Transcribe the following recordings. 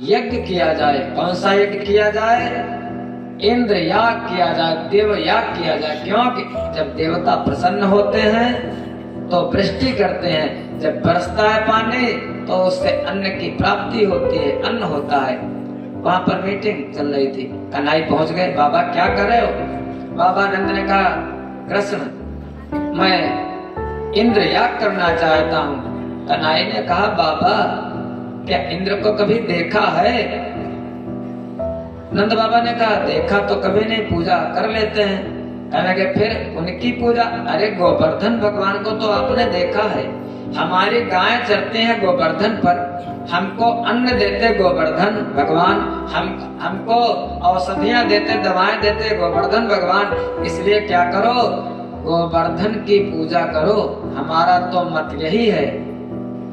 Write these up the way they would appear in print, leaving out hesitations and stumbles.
यज्ञ किया जाए। कौन सा यज्ञ किया जाए? इंद्र याग किया जाए, देव याग किया जाए। क्योंकि जब देवता प्रसन्न होते हैं तो वृष्टि करते हैं, जब बरसता है पानी तो उससे अन्न की प्राप्ति होती है, अन्न होता है। वहां पर मीटिंग चल रही थी, कन्हई पहुंच गए। बाबा क्या कर रहे हो? बाबा नंद ने कहा, कृष्ण मैं इंद्र याग करना चाहता हूँ। कन्हई ने कहा, बाबा क्या इंद्र को कभी देखा है? नंद बाबा ने कहा, देखा तो कभी नहीं, पूजा कर लेते हैं। कहने लगे, फिर उनकी पूजा? अरे गोवर्धन भगवान को तो आपने देखा है, हमारी गाय चरते हैं गोवर्धन पर, हमको अन्न देते गोवर्धन भगवान, हमको औषधियां देते, दवाएं देते गोवर्धन भगवान। इसलिए क्या करो, गोवर्धन की पूजा करो, हमारा तो मत यही है।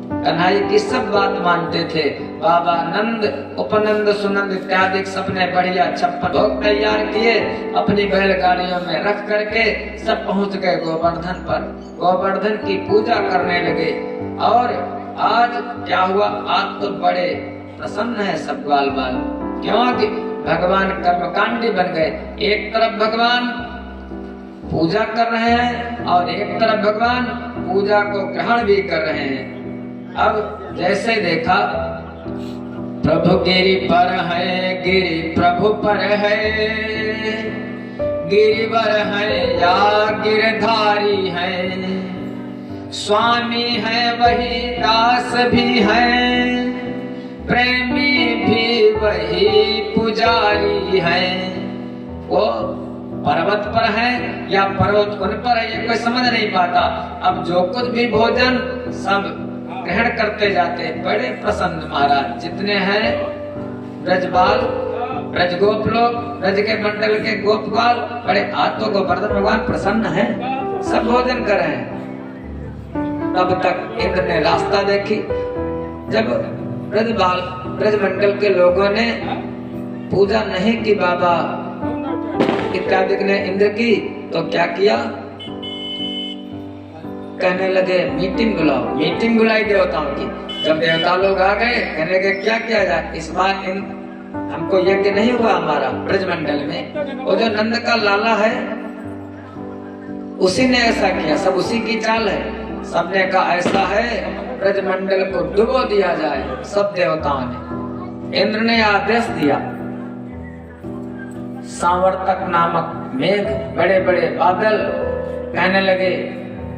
कन्हई की सब बात मानते थे। बाबा नंद, उपनंद, सुनंद इत्यादि सबने बढ़िया 56 भोग तैयार किए, अपनी बैलगाड़ियों में रख करके सब पहुंच गए गोवर्धन पर। गोवर्धन की पूजा करने लगे। और आज क्या हुआ, आज तो बड़े प्रसन्न है सब ग्वाल बाल, क्योंकि भगवान कर्मकांडी बन गए। एक तरफ भगवान पूजा कर रहे हैं और एक तरफ भगवान पूजा को ग्रहण भी कर रहे हैं। अब जैसे देखा, प्रभु गिरि पर है, गिरि प्रभु पर है, गिरिवर है या गिरधारी है, स्वामी है वही दास भी है, प्रेमी भी वही पुजारी है। वो पर्वत पर है या पर्वत उन पर है, ये कोई समझ नहीं पाता। अब जो कुछ भी भोजन सब ग्रहण करते जाते, बड़े प्रसन्न महाराज। जितने हैं ब्रजबाल, ब्रजगोप लोग, ब्रज के मंडल के गोपबाल, बड़े आज तो गोवर्धन भगवान प्रसन्न है, सब भोजन कर रहे हैं। तब तक इंद्र ने रास्ता देखी। जब ब्रजबाल, ब्रज मंडल के लोगों ने पूजा नहीं की बाबा इत्यादि ने इंद्र की, तो क्या किया, कहने लगे मीटिंग बुलाओ। मीटिंग बुलाई देवताओं की। जब देवता लोग आ गए, कहने लगे क्या किया जाए, इस बार हमको यज्ञ नहीं हुआ हमारा ब्रजमंडल में, वो जो नंद का लाला है उसी ने ऐसा किया, सब उसी की चाल है। सबने कहा ऐसा है, ब्रजमंडल को डुबो दिया जाए। सब देवताओं ने, इंद्र ने आदेश दिया। सांवर्तक नामक मेघ, बड़े बड़े बादल, कहने लगे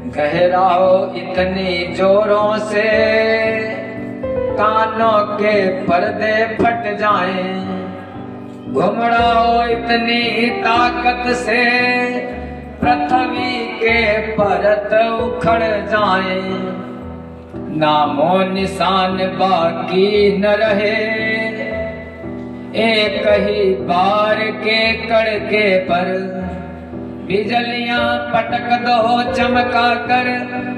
गहराओ इतनी जोरों से कानों के पर्दे फट जाएं, घुमड़ाओ इतनी ताकत से पृथ्वी के परत उखड़ जाएं, नामो निशान बाकी न रहे, एक ही बार के कड़के पर बिजलियां पटक दो चमका कर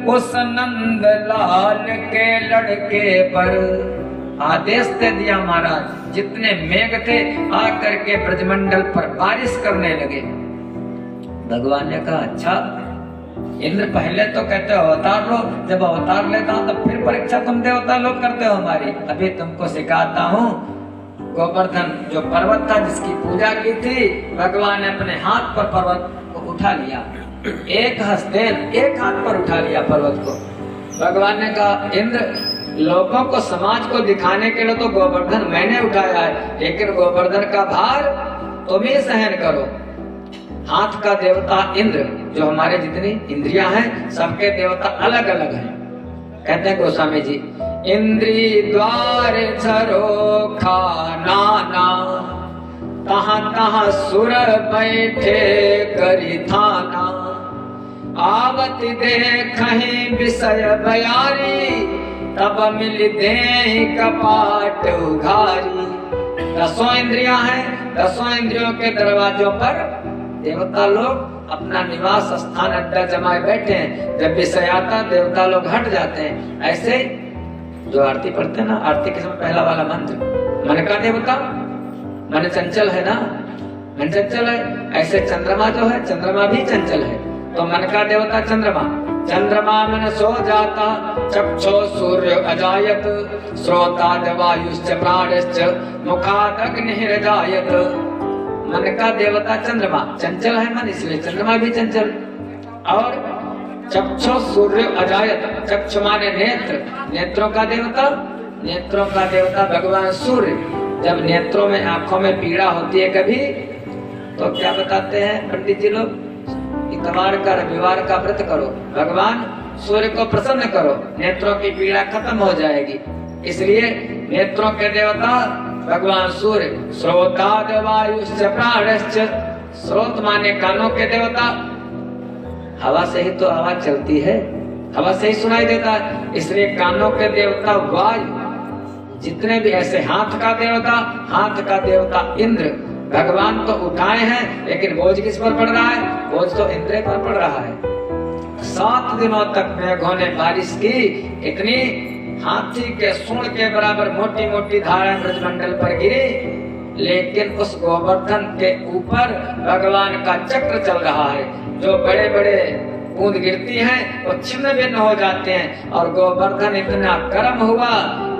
उस नंद लाल के लड़के पर। आदेश दे दिया महाराज। जितने मेघ थे आकर के ब्रजमंडल पर बारिश करने लगे। भगवान ने कहा, अच्छा इंद्र पहले तो कहते हो अवतार लो, जब अवतार लेता हूं तो फिर परीक्षा तुम देवता लोग करते हो हमारी। अभी तुमको सिखाता हूँ। गोवर्धन जो पर्वत था जिसकी पूजा की थी, भगवान ने अपने हाथ पर पर्वत को उठा लिया। एक हस्तेन, एक हाथ पर उठा लिया पर्वत को। भगवान ने कहा, इंद्र लोगों को, समाज को दिखाने के लिए तो गोवर्धन मैंने उठाया है, लेकिन गोवर्धन का भार तुम ही सहन करो। हाथ का देवता इंद्र, जो हमारे जितनी इंद्रियां हैं सबके देवता अलग अलग हैं। कहते हैं गोस्वामी जी, इंद्री द्वार झरोखा नाना, तहाँ तहाँ सुर बैठे करी थाना, आवत देखहि विषय बयारी, तब मिल दे कपाट उघारी। 10 इंद्रियां हैं, 10 इंद्रियों के दरवाजों पर देवता लोग अपना निवास स्थान अड्डा जमाए बैठे हैं। जब विषय आता देवता लोग हट जाते हैं। ऐसे जो आरती पढ़ते हैं ना, आरती के समय पहला वाला मंत्र, मन का देवता, मन चंचल है ना, मन चंचल है। ऐसे चंद्रमा जो है, चंद्रमा भी चंचल है, तो मन का देवता चंद्रमा, चंद्रमा मन सो जाता, चक्षो सूर्य अजायत, श्रोताद वायुश्च प्राणश्च, मुखाद अग्निर्जायत। मन का देवता चंद्रमा, चंचल है मन इसलिए चंद्रमा भी चंचल। और चक्षु सूर्य अजायत, चक्षु माने नेत्र, नेत्रों का देवता भगवान सूर्य। जब नेत्रों में आंखों में पीड़ा होती है कभी, तो क्या बताते हैं पंडित जी लोग, इतवार का रविवार का व्रत करो, भगवान सूर्य को प्रसन्न करो, नेत्रों की पीड़ा खत्म हो जाएगी। इसलिए नेत्रों के देवता भगवान सूर्य। श्रोताद वायुश्च प्राणश्च, स्रोत माने कानों के देवता, हवा से ही तो हवा चलती है, हवा से ही सुनाई देता है, इसलिए कानों के देवता वायु। जितने भी ऐसे हाथ का देवता इंद्र। भगवान तो उठाए हैं, लेकिन बोझ किस पर पड़ रहा है? बोझ तो इंद्र पर पड़ रहा है। 7 दिनों तक मेघों ने बारिश की, इतनी हाथी के सूंड के बराबर मोटी मोटी धाराएं ब्रजमंडल पर गिरी, लेकिन उस गोवर्धन के ऊपर भगवान का चक्र चल रहा है। जो बड़े बड़े बूंद गिरती हैं वो छिन्न भिन्न हो जाते हैं, और गोवर्धन इतना गर्म हुआ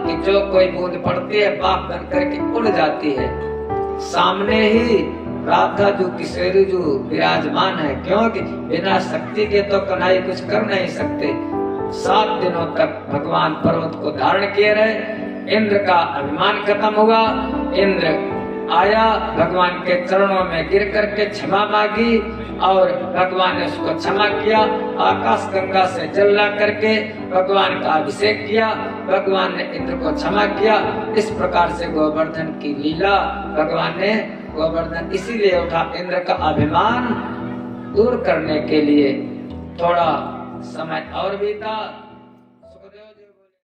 कि जो कोई बूंद पड़ती है पाप बन करके उड़ जाती है। सामने ही राधा जो किशोरी जो विराजमान है, क्योंकि बिना शक्ति के तो कन्हई कुछ कर नहीं सकते। 7 दिनों तक भगवान पर्वत को धारण किए रहे। इंद्र का अभिमान खत्म हुआ। इंद्र आया, भगवान के चरणों में गिर करके क्षमा मांगी, और भगवान ने उसको क्षमा किया। आकाश गंगा से जल ला करके भगवान का अभिषेक किया, भगवान ने इंद्र को क्षमा किया। इस प्रकार से गोवर्धन की लीला भगवान ने, गोवर्धन इसीलिए उठा, इंद्र का अभिमान दूर करने के लिए। थोड़ा समय और बीता।